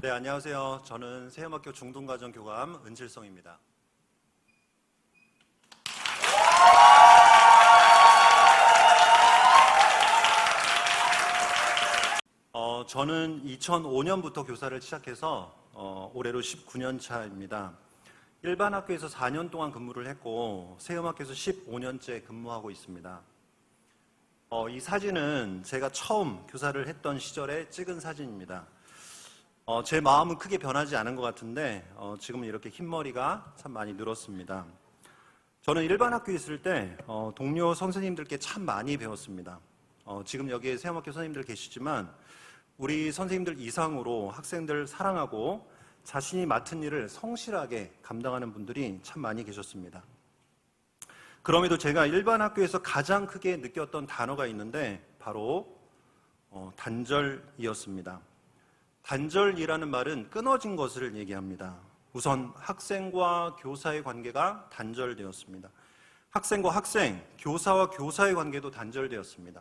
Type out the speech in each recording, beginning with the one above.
네, 안녕하세요. 저는 세움학교 중등과정교감 은칠성입니다. 저는 2005년부터 교사를 시작해서 올해로 19년 차입니다. 일반 학교에서 4년 동안 근무를 했고 세움학교에서 15년째 근무하고 있습니다. 이 사진은 제가 처음 교사를 했던 시절에 찍은 사진입니다. 제 마음은 크게 변하지 않은 것 같은데 지금은 이렇게 흰머리가 참 많이 늘었습니다. 저는 일반 학교에 있을 때 동료 선생님들께 참 많이 배웠습니다. 지금 여기에 세움학교 선생님들 계시지만 우리 선생님들 이상으로 학생들 사랑하고 자신이 맡은 일을 성실하게 감당하는 분들이 참 많이 계셨습니다. 그럼에도 제가 일반 학교에서 가장 크게 느꼈던 단어가 있는데 바로 단절이었습니다. 단절이라는 말은 끊어진 것을 얘기합니다. 우선 학생과 교사의 관계가 단절되었습니다. 학생과 학생, 교사와 교사의 관계도 단절되었습니다.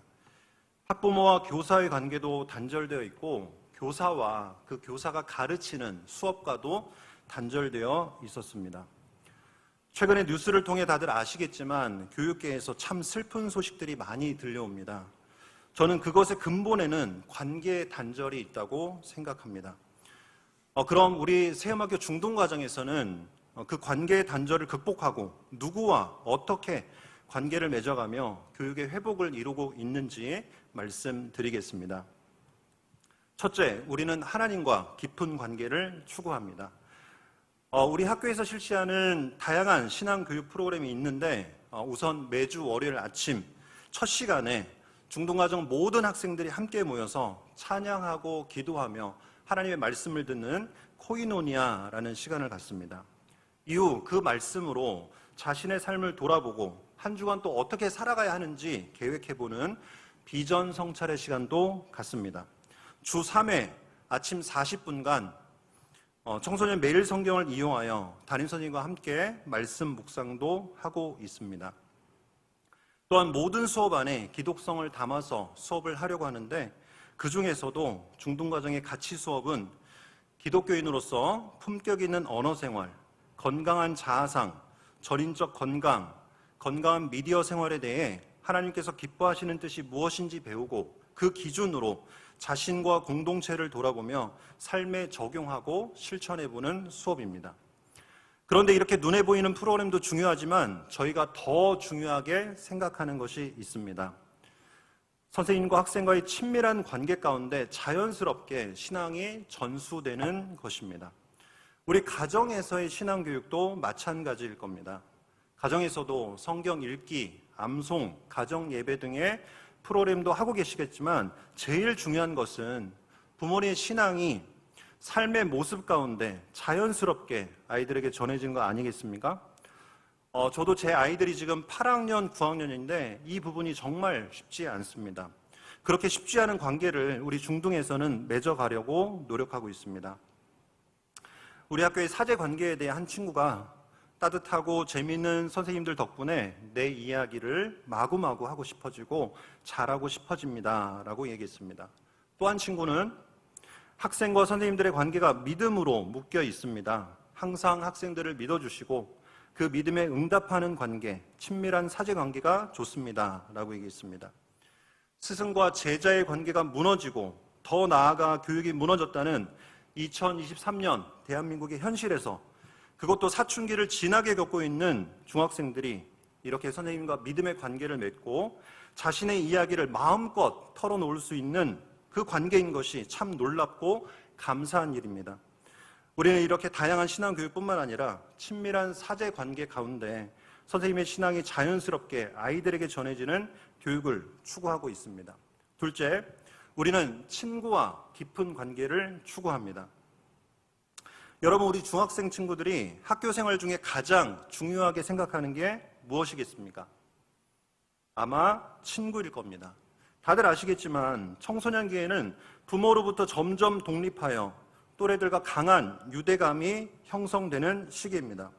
학부모와 교사의 관계도 단절되어 있고 교사와 그 교사가 가르치는 수업과도 단절되어 있었습니다. 최근에 뉴스를 통해 다들 아시겠지만 교육계에서 참 슬픈 소식들이 많이 들려옵니다. 저는 그것의 근본에는 관계 단절이 있다고 생각합니다. 그럼 우리 세움학교 중등과정에서는 그 관계 단절을 극복하고 누구와 어떻게 관계를 맺어가며 교육의 회복을 이루고 있는지 말씀드리겠습니다. 첫째, 우리는 하나님과 깊은 관계를 추구합니다. 우리 학교에서 실시하는 다양한 신앙교육 프로그램이 있는데 우선 매주 월요일 아침 첫 시간에 중등과정 모든 학생들이 함께 모여서 찬양하고 기도하며 하나님의 말씀을 듣는 코이노니아라는 시간을 갖습니다. 이후 그 말씀으로 자신의 삶을 돌아보고 한 주간 또 어떻게 살아가야 하는지 계획해보는 비전 성찰의 시간도 갖습니다. 주 3회 아침 40분간 청소년 매일 성경을 이용하여 담임선생님과 함께 말씀 묵상도 하고 있습니다. 또한 모든 수업 안에 기독성을 담아서 수업을 하려고 하는데 그 중에서도 중등과정의 가치 수업은 기독교인으로서 품격 있는 언어생활, 건강한 자아상, 전인적 건강, 건강한 미디어 생활에 대해 하나님께서 기뻐하시는 뜻이 무엇인지 배우고 그 기준으로 자신과 공동체를 돌아보며 삶에 적용하고 실천해보는 수업입니다. 그런데 이렇게 눈에 보이는 프로그램도 중요하지만 저희가 더 중요하게 생각하는 것이 있습니다. 선생님과 학생과의 친밀한 관계 가운데 자연스럽게 신앙이 전수되는 것입니다. 우리 가정에서의 신앙교육도 마찬가지일 겁니다. 가정에서도 성경 읽기, 암송, 가정 예배 등의 프로그램도 하고 계시겠지만 제일 중요한 것은 부모님의 신앙이 삶의 모습 가운데 자연스럽게 아이들에게 전해진 거 아니겠습니까? 저도 제 아이들이 지금 8학년, 9학년인데 이 부분이 정말 쉽지 않습니다. 그렇게 쉽지 않은 관계를 우리 중등에서는 맺어가려고 노력하고 있습니다. 우리 학교의 사제 관계에 대해 한 친구가 따뜻하고 재미있는 선생님들 덕분에 내 이야기를 마구마구 하고 싶어지고 잘하고 싶어집니다 라고 얘기했습니다. 또 한 친구는 학생과 선생님들의 관계가 믿음으로 묶여 있습니다. 항상 학생들을 믿어주시고 그 믿음에 응답하는 관계, 친밀한 사제 관계가 좋습니다 라고 얘기했습니다. 스승과 제자의 관계가 무너지고 더 나아가 교육이 무너졌다는 2023년 대한민국의 현실에서 그것도 사춘기를 진하게 겪고 있는 중학생들이 이렇게 선생님과 믿음의 관계를 맺고 자신의 이야기를 마음껏 털어놓을 수 있는 그 관계인 것이 참 놀랍고 감사한 일입니다. 우리는 이렇게 다양한 신앙교육뿐만 아니라 친밀한 사제 관계 가운데 선생님의 신앙이 자연스럽게 아이들에게 전해지는 교육을 추구하고 있습니다. 둘째, 우리는 친구와 깊은 관계를 추구합니다. 여러분, 우리 중학생 친구들이 학교 생활 중에 가장 중요하게 생각하는 게 무엇이겠습니까? 아마 친구일 겁니다. 다들 아시겠지만 청소년기에는 부모로부터 점점 독립하여 또래들과 강한 유대감이 형성되는 시기입니다.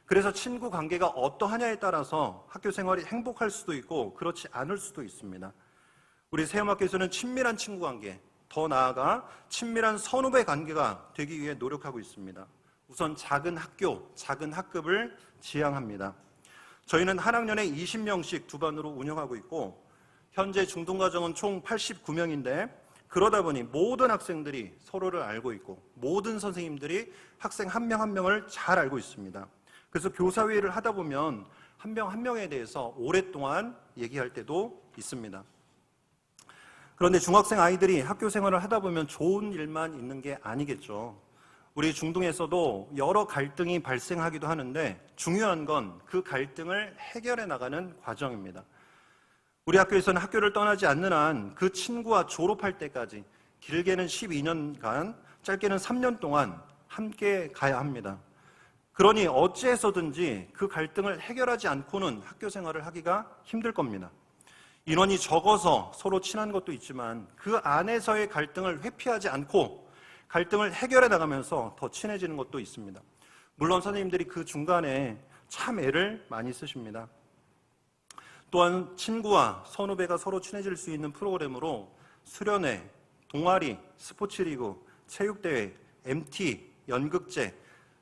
그래서 친구 관계가 어떠하냐에 따라서 학교 생활이 행복할 수도 있고 그렇지 않을 수도 있습니다. 우리 세움학교에서는 친밀한 친구 관계, 더 나아가 친밀한 선후배 관계가 되기 위해 노력하고 있습니다. 우선 작은 학교, 작은 학급을 지향합니다. 저희는 한 학년에 20명씩 두 반으로 운영하고 있고 현재 중등과정은 총 89명인데 그러다 보니 모든 학생들이 서로를 알고 있고 모든 선생님들이 학생 한 명 한 명을 잘 알고 있습니다. 그래서 교사회의를 하다 보면 한 명 한 명에 대해서 오랫동안 얘기할 때도 있습니다. 그런데 중학생 아이들이 학교 생활을 하다 보면 좋은 일만 있는 게 아니겠죠. 우리 중등에서도 여러 갈등이 발생하기도 하는데 중요한 건 그 갈등을 해결해 나가는 과정입니다. 우리 학교에서는 학교를 떠나지 않는 한 그 친구와 졸업할 때까지 길게는 12년간, 짧게는 3년 동안 함께 가야 합니다. 그러니 어찌해서든지 그 갈등을 해결하지 않고는 학교 생활을 하기가 힘들 겁니다. 인원이 적어서 서로 친한 것도 있지만 그 안에서의 갈등을 회피하지 않고 갈등을 해결해 나가면서 더 친해지는 것도 있습니다. 물론 선생님들이 그 중간에 참 애를 많이 쓰십니다. 또한 친구와 선후배가 서로 친해질 수 있는 프로그램으로 수련회, 동아리, 스포츠리그, 체육대회, MT, 연극제,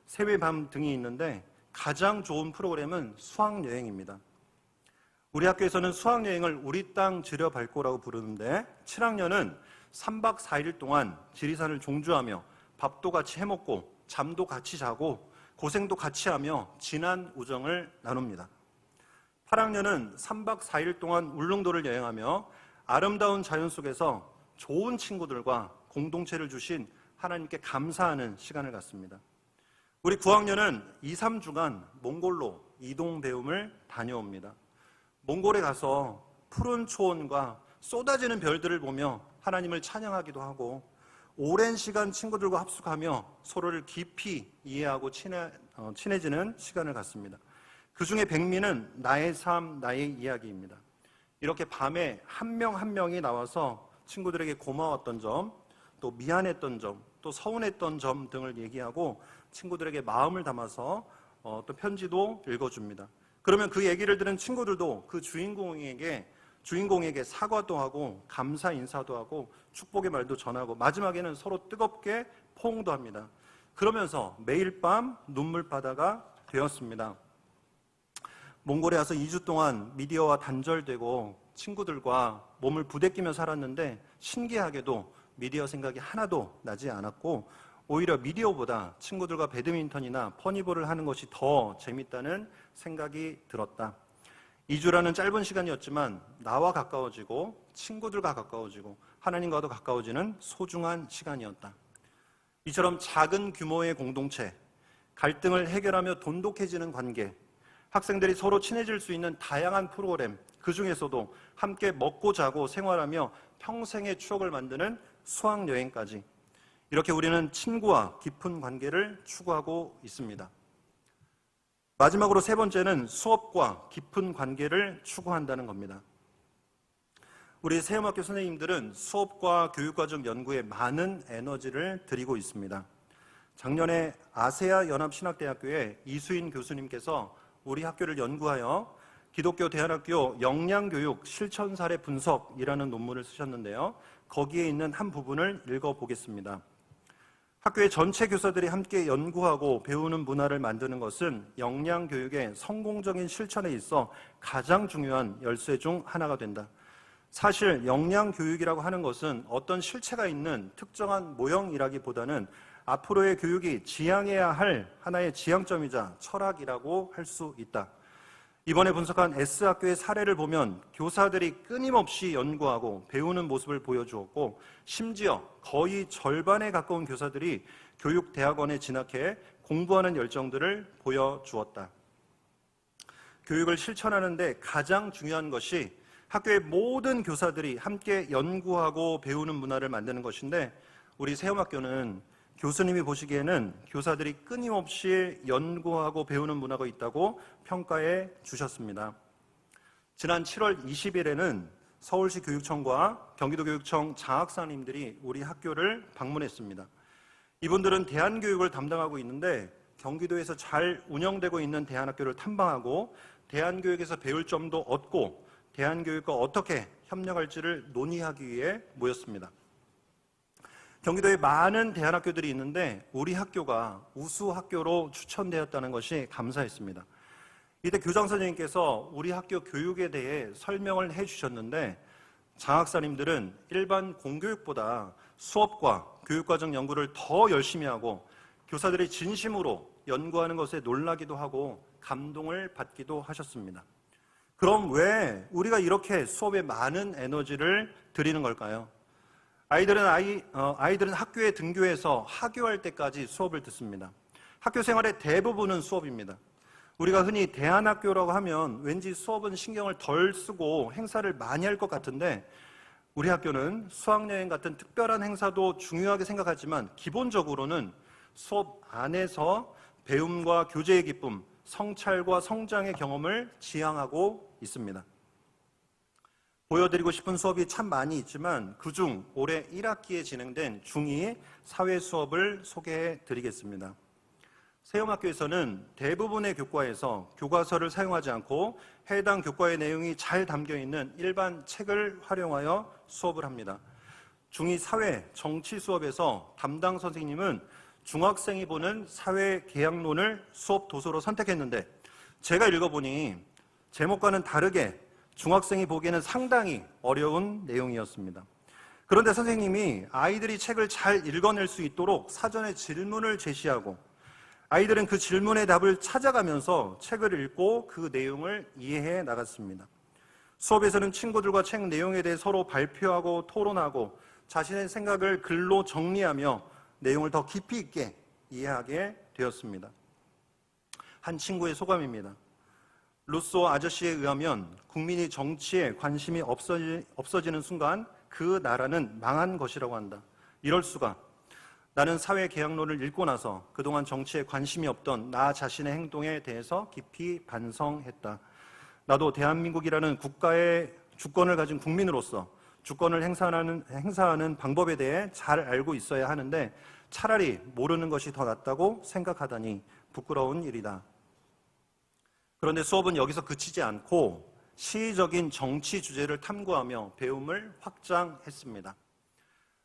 세배밤 등이 있는데 가장 좋은 프로그램은 수학여행입니다. 우리 학교에서는 수학여행을 우리 땅 지려밟고라고 부르는데 7학년은 3박 4일 동안 지리산을 종주하며 밥도 같이 해먹고 잠도 같이 자고 고생도 같이 하며 진한 우정을 나눕니다. 8학년은 3박 4일 동안 울릉도를 여행하며 아름다운 자연 속에서 좋은 친구들과 공동체를 주신 하나님께 감사하는 시간을 갖습니다. 우리 9학년은 2, 3주간 몽골로 이동 배움을 다녀옵니다. 몽골에 가서 푸른 초원과 쏟아지는 별들을 보며 하나님을 찬양하기도 하고 오랜 시간 친구들과 합숙하며 서로를 깊이 이해하고 친해지는 시간을 갖습니다. 그 중에 백미는 나의 삶, 나의 이야기입니다. 이렇게 밤에 한 명 한 명이 나와서 친구들에게 고마웠던 점, 또 미안했던 점, 또 서운했던 점 등을 얘기하고 친구들에게 마음을 담아서 또 편지도 읽어줍니다. 그러면 그 얘기를 들은 친구들도 그 주인공에게 사과도 하고 감사 인사도 하고 축복의 말도 전하고 마지막에는 서로 뜨겁게 포옹도 합니다. 그러면서 매일 밤 눈물바다가 되었습니다. 몽골에 와서 2주 동안 미디어와 단절되고 친구들과 몸을 부대끼며 살았는데 신기하게도 미디어 생각이 하나도 나지 않았고 오히려 미디어보다 친구들과 배드민턴이나 퍼니볼을 하는 것이 더 재밌다는 생각이 들었다. 2주라는 짧은 시간이었지만 나와 가까워지고 친구들과 가까워지고 하나님과도 가까워지는 소중한 시간이었다. 이처럼 작은 규모의 공동체, 갈등을 해결하며 돈독해지는 관계, 학생들이 서로 친해질 수 있는 다양한 프로그램, 그 중에서도 함께 먹고 자고 생활하며 평생의 추억을 만드는 수학여행까지 이렇게 우리는 친구와 깊은 관계를 추구하고 있습니다. 마지막으로 세 번째는 수업과 깊은 관계를 추구한다는 겁니다. 우리 세움학교 선생님들은 수업과 교육과정 연구에 많은 에너지를 들이고 있습니다. 작년에 아세아 연합신학대학교의 이수인 교수님께서 우리 학교를 연구하여 기독교 대안학교 역량교육 실천 사례 분석이라는 논문을 쓰셨는데요. 거기에 있는 한 부분을 읽어보겠습니다. 학교의 전체 교사들이 함께 연구하고 배우는 문화를 만드는 것은 역량교육의 성공적인 실천에 있어 가장 중요한 열쇠 중 하나가 된다. 사실 역량교육이라고 하는 것은 어떤 실체가 있는 특정한 모형이라기보다는 앞으로의 교육이 지향해야 할 하나의 지향점이자 철학이라고 할 수 있다. 이번에 분석한 S학교의 사례를 보면 교사들이 끊임없이 연구하고 배우는 모습을 보여주었고 심지어 거의 절반에 가까운 교사들이 교육대학원에 진학해 공부하는 열정들을 보여주었다. 교육을 실천하는 데 가장 중요한 것이 학교의 모든 교사들이 함께 연구하고 배우는 문화를 만드는 것인데 우리 세움학교는 교수님이 보시기에는 교사들이 끊임없이 연구하고 배우는 문화가 있다고 평가해 주셨습니다. 지난 7월 20일에는 서울시 교육청과 경기도교육청 장학사님들이 우리 학교를 방문했습니다. 이분들은 대안교육을 담당하고 있는데 경기도에서 잘 운영되고 있는 대안학교를 탐방하고 대안교육에서 배울 점도 얻고 대안교육과 어떻게 협력할지를 논의하기 위해 모였습니다. 경기도에 많은 대안학교들이 있는데 우리 학교가 우수 학교로 추천되었다는 것이 감사했습니다. 이때 교장 선생님께서 우리 학교 교육에 대해 설명을 해주셨는데 장학사님들은 일반 공교육보다 수업과 교육과정 연구를 더 열심히 하고 교사들이 진심으로 연구하는 것에 놀라기도 하고 감동을 받기도 하셨습니다. 그럼 왜 우리가 이렇게 수업에 많은 에너지를 들이는 걸까요? 아이들은 학교에 등교해서 하교할 때까지 수업을 듣습니다. 학교 생활의 대부분은 수업입니다. 우리가 흔히 대안학교라고 하면 왠지 수업은 신경을 덜 쓰고 행사를 많이 할 것 같은데 우리 학교는 수학여행 같은 특별한 행사도 중요하게 생각하지만 기본적으로는 수업 안에서 배움과 교제의 기쁨, 성찰과 성장의 경험을 지향하고 있습니다. 보여드리고 싶은 수업이 참 많이 있지만 그중 올해 1학기에 진행된 중2 사회 수업을 소개해 드리겠습니다. 세영학교에서는 대부분의 교과에서 교과서를 사용하지 않고 해당 교과의 내용이 잘 담겨있는 일반 책을 활용하여 수업을 합니다. 중2 사회, 정치 수업에서 담당 선생님은 중학생이 보는 사회 계약론을 수업 도서로 선택했는데 제가 읽어보니 제목과는 다르게 중학생이 보기에는 상당히 어려운 내용이었습니다. 그런데 선생님이 아이들이 책을 잘 읽어낼 수 있도록 사전에 질문을 제시하고 아이들은 그 질문의 답을 찾아가면서 책을 읽고 그 내용을 이해해 나갔습니다. 수업에서는 친구들과 책 내용에 대해 서로 발표하고 토론하고 자신의 생각을 글로 정리하며 내용을 더 깊이 있게 이해하게 되었습니다. 한 친구의 소감입니다. 루소 아저씨에 의하면 국민이 정치에 관심이 없어지는 순간 그 나라는 망한 것이라고 한다. 이럴 수가. 나는 사회 계약론을 읽고 나서 그동안 정치에 관심이 없던 나 자신의 행동에 대해서 깊이 반성했다. 나도 대한민국이라는 국가의 주권을 가진 국민으로서 주권을 행사하는 방법에 대해 잘 알고 있어야 하는데 차라리 모르는 것이 더 낫다고 생각하다니 부끄러운 일이다. 그런데 수업은 여기서 그치지 않고 시의적인 정치 주제를 탐구하며 배움을 확장했습니다.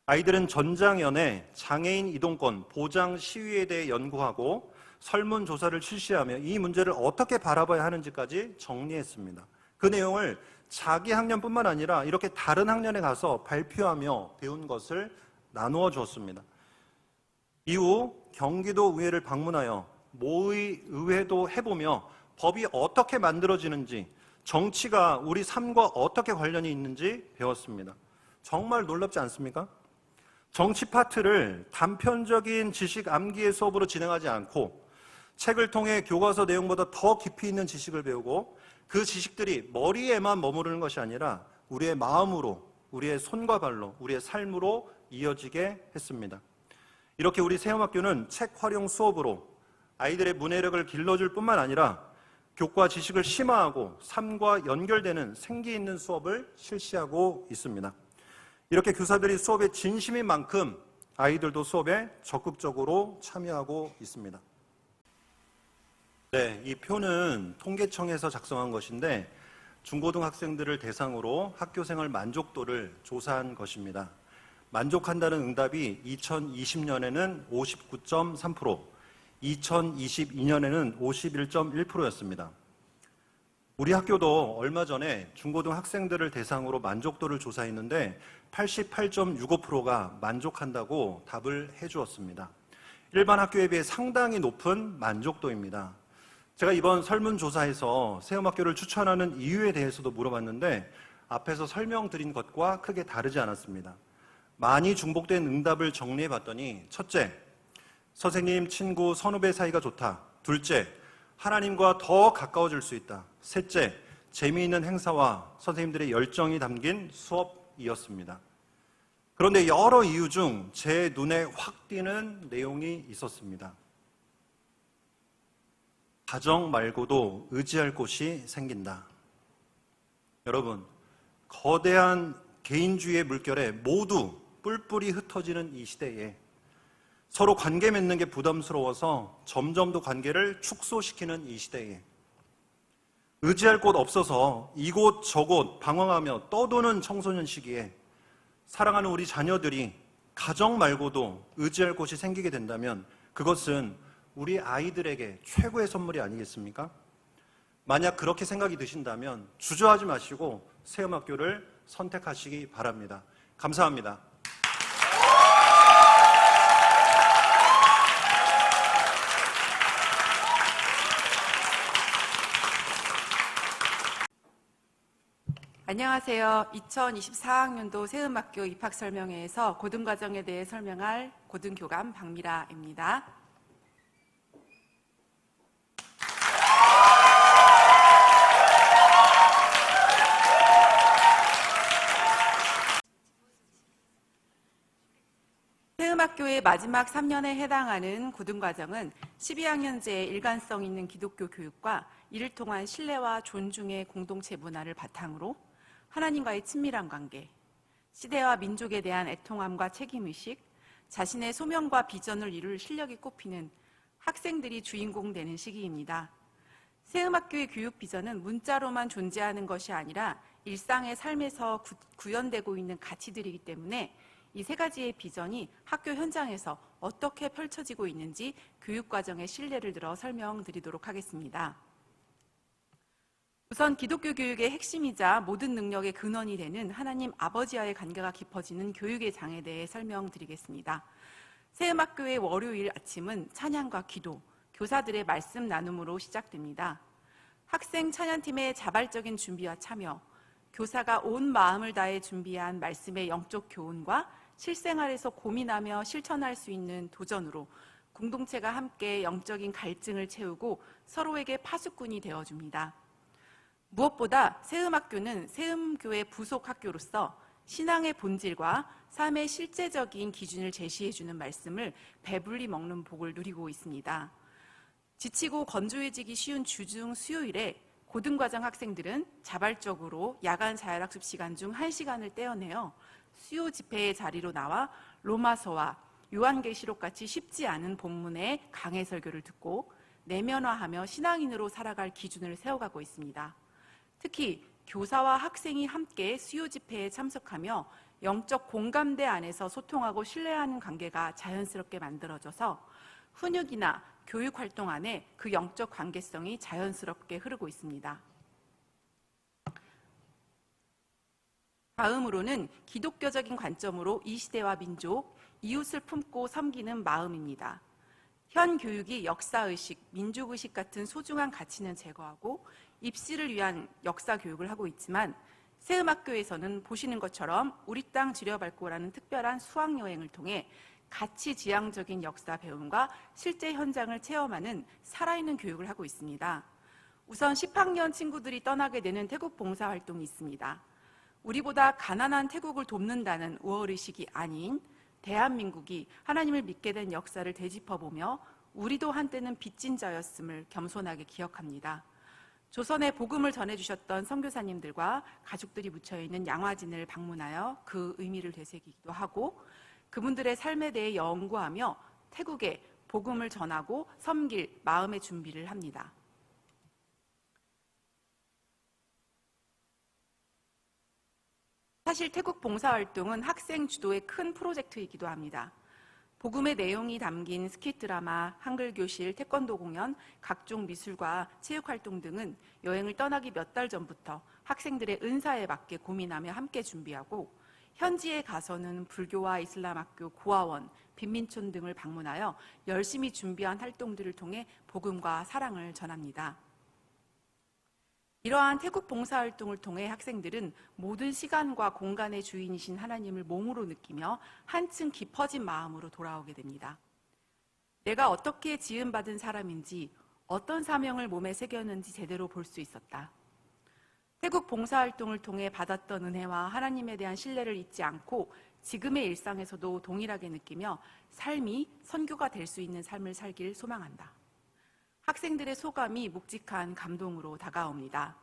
아이들은 전장연에 장애인 이동권 보장 시위에 대해 연구하고 설문조사를 실시하며 이 문제를 어떻게 바라봐야 하는지까지 정리했습니다. 그 내용을 자기 학년뿐만 아니라 이렇게 다른 학년에 가서 발표하며 배운 것을 나누어 주었습니다. 이후 경기도 의회를 방문하여 모의 의회도 해보며 법이 어떻게 만들어지는지 정치가 우리 삶과 어떻게 관련이 있는지 배웠습니다. 정말 놀랍지 않습니까? 정치 파트를 단편적인 지식 암기의 수업으로 진행하지 않고 책을 통해 교과서 내용보다 더 깊이 있는 지식을 배우고 그 지식들이 머리에만 머무르는 것이 아니라 우리의 마음으로, 우리의 손과 발로, 우리의 삶으로 이어지게 했습니다. 이렇게 우리 세움학교는 책 활용 수업으로 아이들의 문해력을 길러줄 뿐만 아니라 교과 지식을 심화하고 삶과 연결되는 생기 있는 수업을 실시하고 있습니다. 이렇게 교사들이 수업에 진심인 만큼 아이들도 수업에 적극적으로 참여하고 있습니다. 네, 이 표는 통계청에서 작성한 것인데 중고등학생들을 대상으로 학교생활 만족도를 조사한 것입니다. 만족한다는 응답이 2020년에는 59.3%, 2022년에는 51.1%였습니다. 우리 학교도 얼마 전에 중고등학생들을 대상으로 만족도를 조사했는데 88.65%가 만족한다고 답을 해주었습니다. 일반 학교에 비해 상당히 높은 만족도입니다. 제가 이번 설문조사에서 세움학교를 추천하는 이유에 대해서도 물어봤는데 앞에서 설명드린 것과 크게 다르지 않았습니다. 많이 중복된 응답을 정리해봤더니 첫째, 선생님, 친구, 선후배 사이가 좋다. 둘째, 하나님과 더 가까워질 수 있다. 셋째, 재미있는 행사와 선생님들의 열정이 담긴 수업이었습니다. 그런데 여러 이유 중 제 눈에 확 띄는 내용이 있었습니다. 가정 말고도 의지할 곳이 생긴다. 여러분, 거대한 개인주의의 물결에 모두 뿔뿔이 흩어지는 이 시대에 서로 관계 맺는 게 부담스러워서 점점 더 관계를 축소시키는 이 시대에 의지할 곳 없어서 이곳 저곳 방황하며 떠도는 청소년 시기에 사랑하는 우리 자녀들이 가정 말고도 의지할 곳이 생기게 된다면 그것은 우리 아이들에게 최고의 선물이 아니겠습니까? 만약 그렇게 생각이 드신다면 주저하지 마시고 세음학교를 선택하시기 바랍니다. 감사합니다. 안녕하세요. 2024학년도 세음학교 입학설명회에서 고등과정에 대해 설명할 고등교감 박미라입니다. 세음학교의 마지막 3년에 해당하는 고등과정은 12학년제의 일관성 있는 기독교 교육과 이를 통한 신뢰와 존중의 공동체 문화를 바탕으로 하나님과의 친밀한 관계, 시대와 민족에 대한 애통함과 책임의식, 자신의 소명과 비전을 이룰 실력이 꼽히는 학생들이 주인공 되는 시기입니다. 세음학교의 교육 비전은 문자로만 존재하는 것이 아니라 일상의 삶에서 구현되고 있는 가치들이기 때문에 이 세 가지의 비전이 학교 현장에서 어떻게 펼쳐지고 있는지 교육과정의 신뢰를 들어 설명드리도록 하겠습니다. 우선 기독교 교육의 핵심이자 모든 능력의 근원이 되는 하나님 아버지와의 관계가 깊어지는 교육의 장에 대해 설명드리겠습니다. 세음학교의 월요일 아침은 찬양과 기도, 교사들의 말씀 나눔으로 시작됩니다. 학생 찬양팀의 자발적인 준비와 참여, 교사가 온 마음을 다해 준비한 말씀의 영적 교훈과 실생활에서 고민하며 실천할 수 있는 도전으로 공동체가 함께 영적인 갈증을 채우고 서로에게 파수꾼이 되어줍니다. 무엇보다 세음학교는 세음교의 부속 학교로서 신앙의 본질과 삶의 실제적인 기준을 제시해주는 말씀을 배불리 먹는 복을 누리고 있습니다. 지치고 건조해지기 쉬운 주중 수요일에 고등과정 학생들은 자발적으로 야간 자율학습 시간 중 1시간을 떼어내어 수요 집회의 자리로 나와 로마서와 요한계시록 같이 쉽지 않은 본문의 강해 설교를 듣고 내면화하며 신앙인으로 살아갈 기준을 세워가고 있습니다. 특히 교사와 학생이 함께 수요 집회에 참석하며 영적 공감대 안에서 소통하고 신뢰하는 관계가 자연스럽게 만들어져서 훈육이나 교육 활동 안에 그 영적 관계성이 자연스럽게 흐르고 있습니다. 다음으로는 기독교적인 관점으로 이 시대와 민족, 이웃을 품고 섬기는 마음입니다. 현 교육이 역사의식, 민족의식 같은 소중한 가치는 제거하고 입시를 위한 역사 교육을 하고 있지만 세음학교에서는 보시는 것처럼 우리 땅 지려밟고라는 특별한 수학여행을 통해 가치지향적인 역사 배움과 실제 현장을 체험하는 살아있는 교육을 하고 있습니다. 우선 10학년 친구들이 떠나게 되는 태국 봉사활동이 있습니다. 우리보다 가난한 태국을 돕는다는 우월의식이 아닌 대한민국이 하나님을 믿게 된 역사를 되짚어보며 우리도 한때는 빚진 자였음을 겸손하게 기억합니다. 조선에 복음을 전해주셨던 선교사님들과 가족들이 묻혀있는 양화진을 방문하여 그 의미를 되새기기도 하고 그분들의 삶에 대해 연구하며 태국에 복음을 전하고 섬길 마음의 준비를 합니다. 사실 태국 봉사활동은 학생 주도의 큰 프로젝트이기도 합니다. 복음의 내용이 담긴 스킷 드라마, 한글 교실, 태권도 공연, 각종 미술과 체육 활동 등은 여행을 떠나기 몇 달 전부터 학생들의 은사에 맞게 고민하며 함께 준비하고 현지에 가서는 불교와 이슬람 학교, 고아원, 빈민촌 등을 방문하여 열심히 준비한 활동들을 통해 복음과 사랑을 전합니다. 이러한 태국 봉사활동을 통해 학생들은 모든 시간과 공간의 주인이신 하나님을 몸으로 느끼며 한층 깊어진 마음으로 돌아오게 됩니다. 내가 어떻게 지음받은 사람인지 어떤 사명을 몸에 새겼는지 제대로 볼 수 있었다. 태국 봉사활동을 통해 받았던 은혜와 하나님에 대한 신뢰를 잊지 않고 지금의 일상에서도 동일하게 느끼며 삶이 선교가 될 수 있는 삶을 살길 소망한다. 학생들의 소감이 묵직한 감동으로 다가옵니다.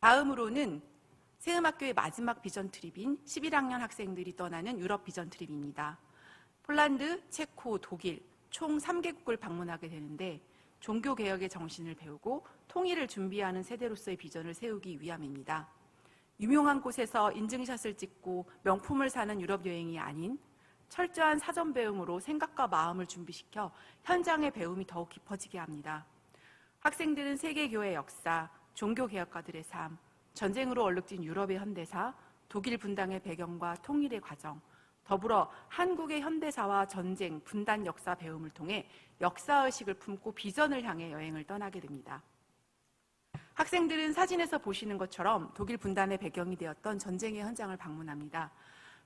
다음으로는 세음학교의 마지막 비전 트립인 11학년 학생들이 떠나는 유럽 비전 트립입니다. 폴란드, 체코, 독일 총 3개국을 방문하게 되는데 종교개혁의 정신을 배우고 통일을 준비하는 세대로서의 비전을 세우기 위함입니다. 유명한 곳에서 인증샷을 찍고 명품을 사는 유럽 여행이 아닌 철저한 사전 배움으로 생각과 마음을 준비시켜 현장의 배움이 더욱 깊어지게 합니다. 학생들은 세계교회 역사, 종교개혁가들의 삶, 전쟁으로 얼룩진 유럽의 현대사, 독일 분당의 배경과 통일의 과정, 더불어 한국의 현대사와 전쟁, 분단 역사 배움을 통해 역사의식을 품고 비전을 향해 여행을 떠나게 됩니다. 학생들은 사진에서 보시는 것처럼 독일 분단의 배경이 되었던 전쟁의 현장을 방문합니다.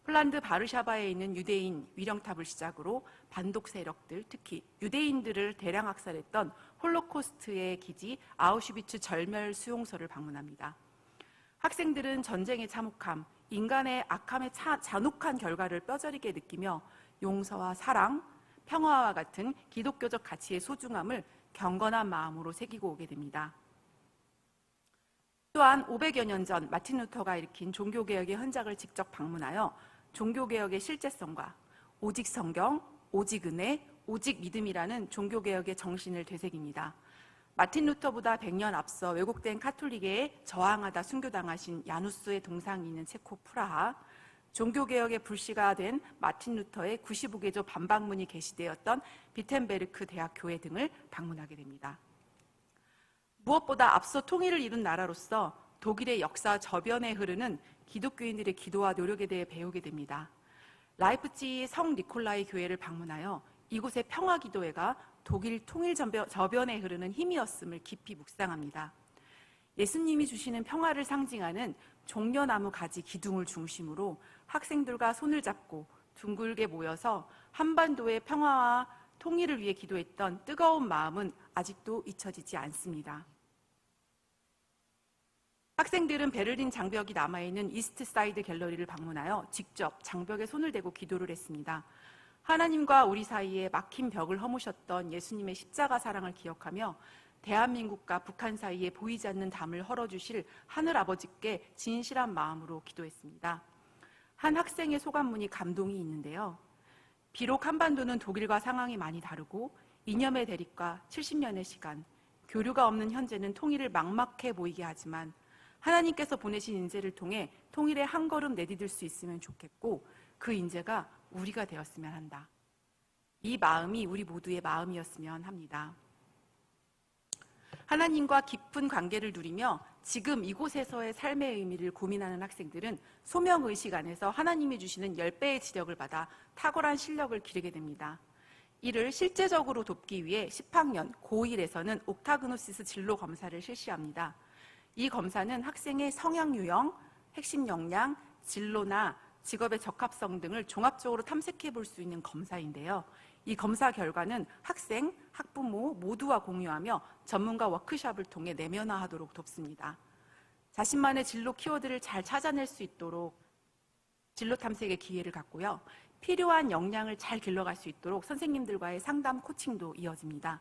폴란드 바르샤바에 있는 유대인 위령탑을 시작으로 반독 세력들, 특히 유대인들을 대량 학살했던 홀로코스트의 기지 아우슈비츠 절멸 수용소를 방문합니다. 학생들은 전쟁의 참혹함, 인간의 악함의 잔혹한 결과를 뼈저리게 느끼며 용서와 사랑, 평화와 같은 기독교적 가치의 소중함을 경건한 마음으로 새기고 오게 됩니다. 또한 500여 년 전 마틴 루터가 일으킨 종교개혁의 현장을 직접 방문하여 종교개혁의 실제성과 오직 성경, 오직 은혜, 오직 믿음이라는 종교개혁의 정신을 되새깁니다. 마틴 루터보다 100년 앞서 왜곡된 카톨릭에 저항하다 순교당하신 야누스의 동상이 있는 체코 프라하, 종교개혁의 불씨가 된 마틴 루터의 95개조 반박문이 게시되었던 비텐베르크 대학 교회 등을 방문하게 됩니다. 무엇보다 앞서 통일을 이룬 나라로서 독일의 역사 저변에 흐르는 기독교인들의 기도와 노력에 대해 배우게 됩니다. 라이프치히 성 니콜라이 교회를 방문하여 이곳의 평화기도회가 독일 통일 저변에 흐르는 힘이었음을 깊이 묵상합니다. 예수님이 주시는 평화를 상징하는 종려나무 가지 기둥을 중심으로 학생들과 손을 잡고 둥글게 모여서 한반도의 평화와 통일을 위해 기도했던 뜨거운 마음은 아직도 잊혀지지 않습니다. 학생들은 베를린 장벽이 남아있는 이스트사이드 갤러리를 방문하여 직접 장벽에 손을 대고 기도를 했습니다. 하나님과 우리 사이에 막힌 벽을 허무셨던 예수님의 십자가 사랑을 기억하며 대한민국과 북한 사이에 보이지 않는 담을 헐어주실 하늘아버지께 진실한 마음으로 기도했습니다. 한 학생의 소감문이 감동이 있는데요. 비록 한반도는 독일과 상황이 많이 다르고 이념의 대립과 70년의 시간, 교류가 없는 현재는 통일을 막막해 보이게 하지만 하나님께서 보내신 인재를 통해 통일에 한 걸음 내디딜 수 있으면 좋겠고 그 인재가 우리가 되었으면 한다. 이 마음이 우리 모두의 마음이었으면 합니다. 하나님과 깊은 관계를 누리며 지금 이곳에서의 삶의 의미를 고민하는 학생들은 소명의식 안에서 하나님이 주시는 10배의 지력을 받아 탁월한 실력을 기르게 됩니다. 이를 실제적으로 돕기 위해 10학년 고1에서는 옥타그노시스 진로 검사를 실시합니다. 이 검사는 학생의 성향 유형, 핵심 역량, 진로나 직업의 적합성 등을 종합적으로 탐색해 볼 수 있는 검사인데요. 이 검사 결과는 학생, 학부모 모두와 공유하며 전문가 워크숍을 통해 내면화하도록 돕습니다. 자신만의 진로 키워드를 잘 찾아낼 수 있도록 진로 탐색의 기회를 갖고요. 필요한 역량을 잘 길러갈 수 있도록 선생님들과의 상담 코칭도 이어집니다.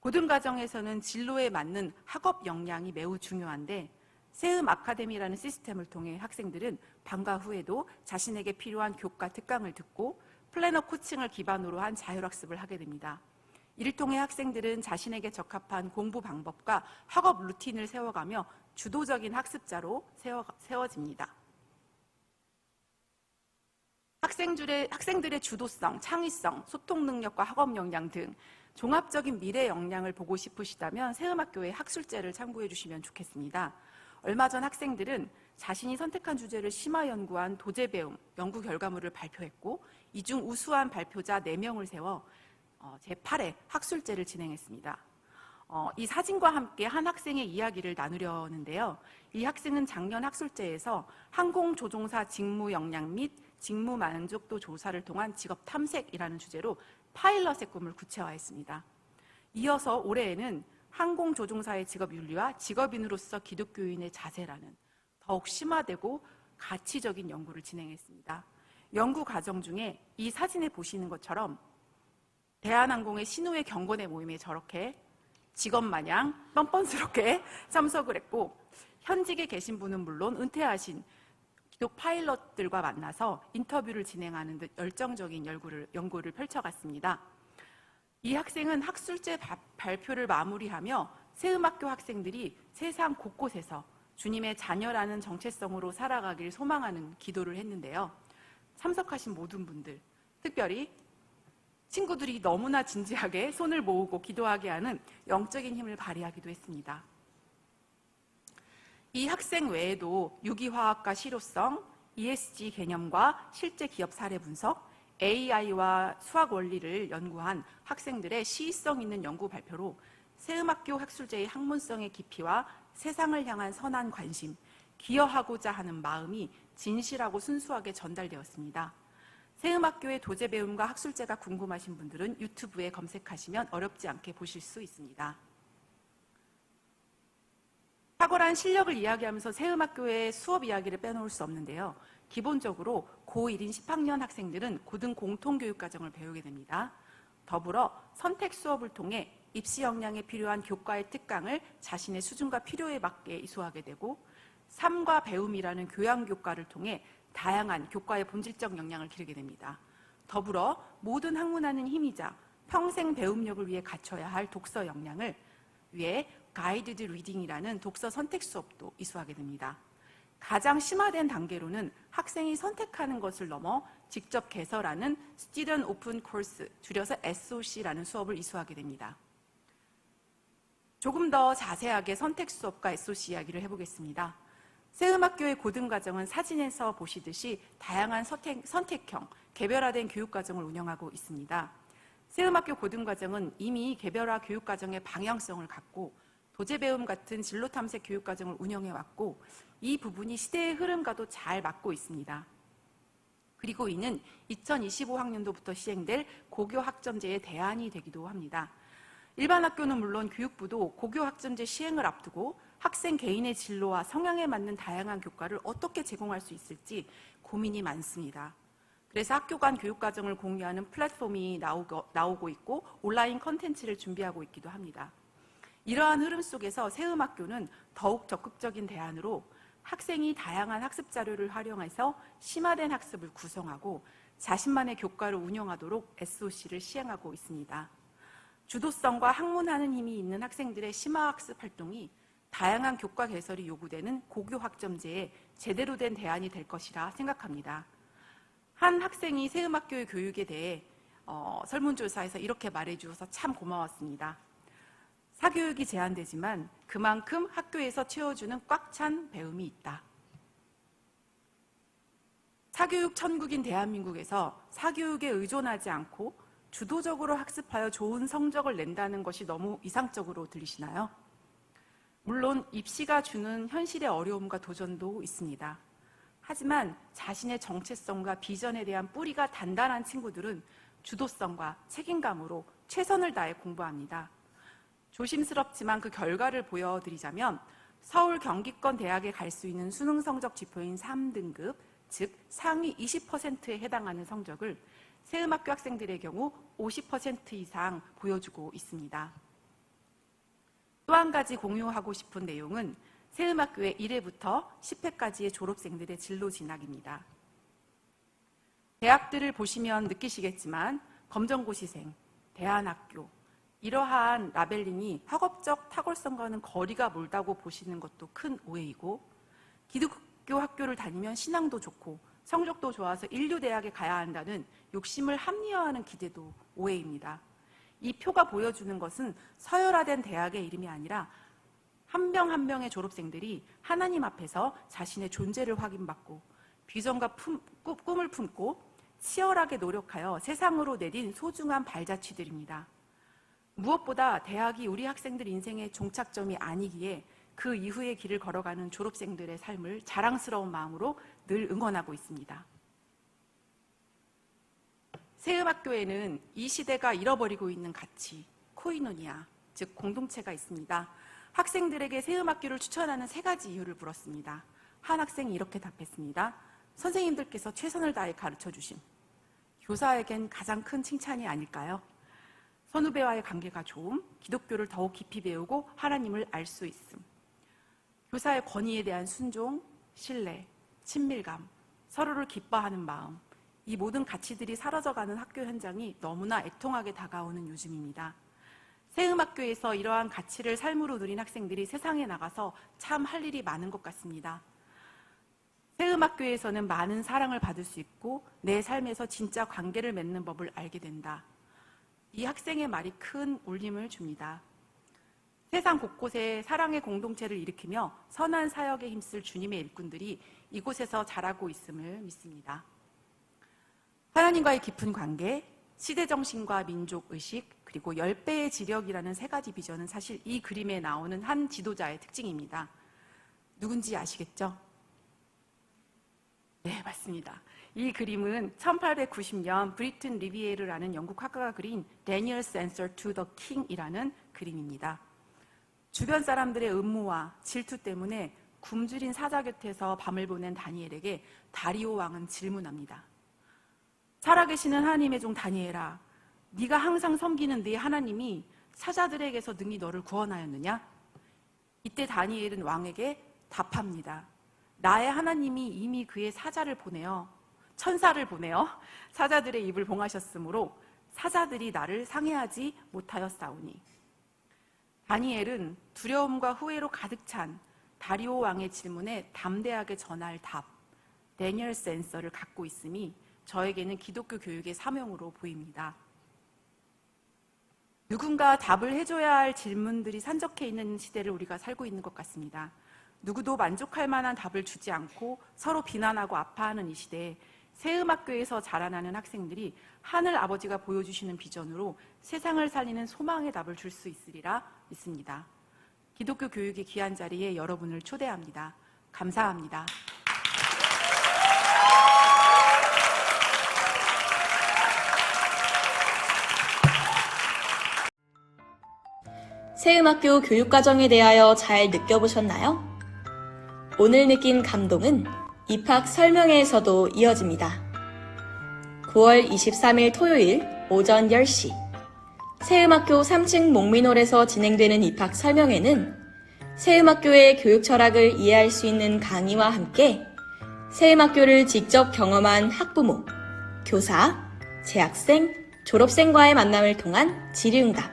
고등과정에서는 진로에 맞는 학업 역량이 매우 중요한데 세움 아카데미라는 시스템을 통해 학생들은 방과 후에도 자신에게 필요한 교과 특강을 듣고 플래너 코칭을 기반으로 한 자율학습을 하게 됩니다. 이를 통해 학생들은 자신에게 적합한 공부 방법과 학업 루틴을 세워가며 주도적인 학습자로 세워집니다. 학생들의 주도성, 창의성, 소통 능력과 학업 역량 등 종합적인 미래 역량을 보고 싶으시다면 세음학교의 학술제를 참고해 주시면 좋겠습니다. 얼마 전 학생들은 자신이 선택한 주제를 심화 연구한 도제 배움 연구 결과물을 발표했고 이 중 우수한 발표자 4명을 세워 제8회 학술제를 진행했습니다. 이 사진과 함께 한 학생의 이야기를 나누려는데요. 이 학생은 작년 학술제에서 항공조종사 직무 역량 및 직무 만족도 조사를 통한 직업 탐색이라는 주제로 파일럿의 꿈을 구체화했습니다. 이어서 올해에는 항공조종사의 직업윤리와 직업인으로서 기독교인의 자세라는 더욱 심화되고 가치적인 연구를 진행했습니다. 연구 과정 중에 이 사진에 보시는 것처럼 대한항공의 신우의 경건의 모임에 저렇게 직업 마냥 뻔뻔스럽게 참석을 했고 현직에 계신 분은 물론 은퇴하신 기독 파일럿들과 만나서 인터뷰를 진행하는 듯 열정적인 연구를 펼쳐갔습니다. 이 학생은 학술제 발표를 마무리하며 세음학교 학생들이 세상 곳곳에서 주님의 자녀라는 정체성으로 살아가길 소망하는 기도를 했는데요. 참석하신 모든 분들, 특별히 친구들이 너무나 진지하게 손을 모으고 기도하게 하는 영적인 힘을 발휘하기도 했습니다. 이 학생 외에도 유기화학과 실효성, ESG 개념과 실제 기업 사례 분석, AI와 수학 원리를 연구한 학생들의 시의성 있는 연구 발표로 세음학교 학술제의 학문성의 깊이와 세상을 향한 선한 관심, 기여하고자 하는 마음이 진실하고 순수하게 전달되었습니다. 세음학교의 도제 배움과 학술제가 궁금하신 분들은 유튜브에 검색하시면 어렵지 않게 보실 수 있습니다. 탁월한 실력을 이야기하면서 세음학교의 수업 이야기를 빼놓을 수 없는데요. 기본적으로 고1인 10학년 학생들은 고등 공통교육과정을 배우게 됩니다. 더불어 선택 수업을 통해 입시 역량에 필요한 교과의 특강을 자신의 수준과 필요에 맞게 이수하게 되고, 삶과 배움이라는 교양교과를 통해 다양한 교과의 본질적 역량을 기르게 됩니다. 더불어 모든 학문하는 힘이자 평생 배움력을 위해 갖춰야 할 독서 역량을 위해 가이드드 리딩이라는 독서 선택 수업도 이수하게 됩니다. 가장 심화된 단계로는 학생이 선택하는 것을 넘어 직접 개설하는 Student Open Course, 줄여서 SOC라는 수업을 이수하게 됩니다. 조금 더 자세하게 선택 수업과 SOC 이야기를 해보겠습니다. 세음학교의 고등과정은 사진에서 보시듯이 다양한 선택형, 개별화된 교육과정을 운영하고 있습니다. 세음학교 고등과정은 이미 개별화 교육과정의 방향성을 갖고 도제배움 같은 진로탐색 교육과정을 운영해왔고, 이 부분이 시대의 흐름과도 잘 맞고 있습니다. 그리고 이는 2025학년도부터 시행될 고교학점제의 대안이 되기도 합니다. 일반 학교는 물론 교육부도 고교학점제 시행을 앞두고 학생 개인의 진로와 성향에 맞는 다양한 교과를 어떻게 제공할 수 있을지 고민이 많습니다. 그래서 학교 간 교육과정을 공유하는 플랫폼이 나오고 있고 온라인 컨텐츠를 준비하고 있기도 합니다. 이러한 흐름 속에서 세음학교는 더욱 적극적인 대안으로 학생이 다양한 학습 자료를 활용해서 심화된 학습을 구성하고 자신만의 교과를 운영하도록 SOC를 시행하고 있습니다. 주도성과 학문하는 힘이 있는 학생들의 심화학습 활동이 다양한 교과 개설이 요구되는 고교학점제에 제대로 된 대안이 될 것이라 생각합니다. 한 학생이 세음학교의 교육에 대해 설문조사에서 이렇게 말해주어서 참 고마웠습니다. 사교육이 제한되지만 그만큼 학교에서 채워주는 꽉 찬 배움이 있다. 사교육 천국인 대한민국에서 사교육에 의존하지 않고 주도적으로 학습하여 좋은 성적을 낸다는 것이 너무 이상적으로 들리시나요? 물론 입시가 주는 현실의 어려움과 도전도 있습니다. 하지만 자신의 정체성과 비전에 대한 뿌리가 단단한 친구들은 주도성과 책임감으로 최선을 다해 공부합니다. 조심스럽지만 그 결과를 보여드리자면 서울 경기권 대학에 갈 수 있는 수능 성적 지표인 3등급, 즉 상위 20%에 해당하는 성적을 세음학교 학생들의 경우 50% 이상 보여주고 있습니다. 또 한 가지 공유하고 싶은 내용은 세음학교의 1회부터 10회까지의 졸업생들의 진로 진학입니다. 대학들을 보시면 느끼시겠지만 검정고시생, 대안학교, 이러한 라벨링이 학업적 탁월성과는 거리가 멀다고 보시는 것도 큰 오해이고, 기독교 학교를 다니면 신앙도 좋고 성적도 좋아서 인류대학에 가야 한다는 욕심을 합리화하는 기대도 오해입니다. 이 표가 보여주는 것은 서열화된 대학의 이름이 아니라 한 명 한 명의 졸업생들이 하나님 앞에서 자신의 존재를 확인받고 비전과 꿈을 품고 치열하게 노력하여 세상으로 내딘 소중한 발자취들입니다. 무엇보다 대학이 우리 학생들 인생의 종착점이 아니기에 그 이후의 길을 걸어가는 졸업생들의 삶을 자랑스러운 마음으로 늘 응원하고 있습니다. 세음학교에는 이 시대가 잃어버리고 있는 가치, 코이노니아, 즉 공동체가 있습니다. 학생들에게 세음학교를 추천하는 3가지 이유를 물었습니다. 한 학생이 이렇게 답했습니다. 선생님들께서 최선을 다해 가르쳐주심. 교사에겐 가장 큰 칭찬이 아닐까요? 선후배와의 관계가 좋음, 기독교를 더욱 깊이 배우고 하나님을 알 수 있음. 교사의 권위에 대한 순종, 신뢰, 친밀감, 서로를 기뻐하는 마음, 이 모든 가치들이 사라져가는 학교 현장이 너무나 애통하게 다가오는 요즘입니다. 새음학교에서 이러한 가치를 삶으로 누린 학생들이 세상에 나가서 참 할 일이 많은 것 같습니다. 새음학교에서는 많은 사랑을 받을 수 있고 내 삶에서 진짜 관계를 맺는 법을 알게 된다. 이 학생의 말이 큰 울림을 줍니다. 세상 곳곳에 사랑의 공동체를 일으키며 선한 사역에 힘쓸 주님의 일꾼들이 이곳에서 자라고 있음을 믿습니다. 하나님과의 깊은 관계, 시대정신과 민족의식, 그리고 10배의 지력이라는 세 가지 비전은 사실 이 그림에 나오는 한 지도자의 특징입니다. 누군지 아시겠죠? 네, 맞습니다. 이 그림은 1890년 브리튼 리비에르라는 영국 학가가 그린 Daniel's Answer to the King이라는 그림입니다. 주변 사람들의 음모와 질투 때문에 굶주린 사자 곁에서 밤을 보낸 다니엘에게 다리오 왕은 질문합니다. 살아계시는 하나님의 종 다니엘아, 네가 항상 섬기는 네 하나님이 사자들에게서 능히 너를 구원하였느냐? 이때 다니엘은 왕에게 답합니다. 나의 하나님이 이미 그의 천사를 보내어 사자들의 입을 봉하셨으므로 사자들이 나를 상해하지 못하였사오니. 다니엘은 두려움과 후회로 가득 찬 다리오 왕의 질문에 담대하게 전할 답, Daniel's Answer를 갖고 있음이 저에게는 기독교 교육의 사명으로 보입니다. 누군가 답을 해줘야 할 질문들이 산적해 있는 시대를 우리가 살고 있는 것 같습니다. 누구도 만족할 만한 답을 주지 않고 서로 비난하고 아파하는 이 시대에 새음학교에서 자라나는 학생들이 하늘 아버지가 보여주시는 비전으로 세상을 살리는 소망의 답을 줄 수 있으리라 믿습니다. 기독교 교육의 귀한 자리에 여러분을 초대합니다. 감사합니다. 새음학교 교육과정에 대하여 잘 느껴보셨나요? 오늘 느낀 감동은 입학 설명회에서도 이어집니다. 9월 23일 토요일 오전 10시 새음학교 3층 목민홀에서 진행되는 입학 설명회는 새음학교의 교육 철학을 이해할 수 있는 강의와 함께 새음학교를 직접 경험한 학부모, 교사, 재학생, 졸업생과의 만남을 통한 질의응답,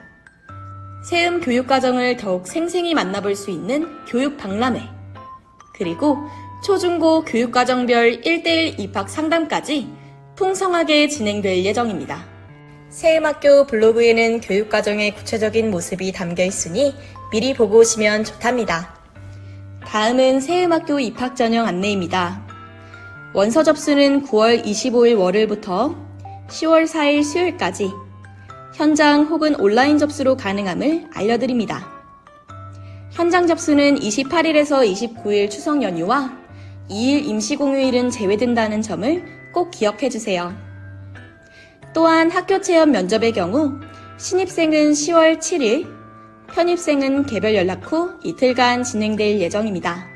새음 교육과정을 더욱 생생히 만나볼 수 있는 교육박람회, 그리고 초중고 교육과정별 1:1 입학 상담까지 풍성하게 진행될 예정입니다. 새음학교 블로그에는 교육과정의 구체적인 모습이 담겨 있으니 미리 보고 오시면 좋답니다. 다음은 새음학교 입학 전형 안내입니다. 원서 접수는 9월 25일 월요일부터 10월 4일 수요일까지 현장 혹은 온라인 접수로 가능함을 알려드립니다. 현장 접수는 28일에서 29일 추석 연휴와 2일 임시공휴일은 제외된다는 점을 꼭 기억해주세요. 또한 학교 체험 면접의 경우 신입생은 10월 7일, 편입생은 개별 연락 후 이틀간 진행될 예정입니다.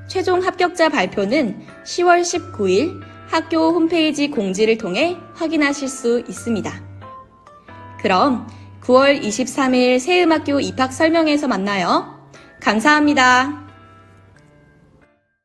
최종 합격자 발표는 10월 19일 학교 홈페이지 공지를 통해 확인하실 수 있습니다. 그럼 9월 23일 새음학교 입학 설명회에서 만나요. 감사합니다.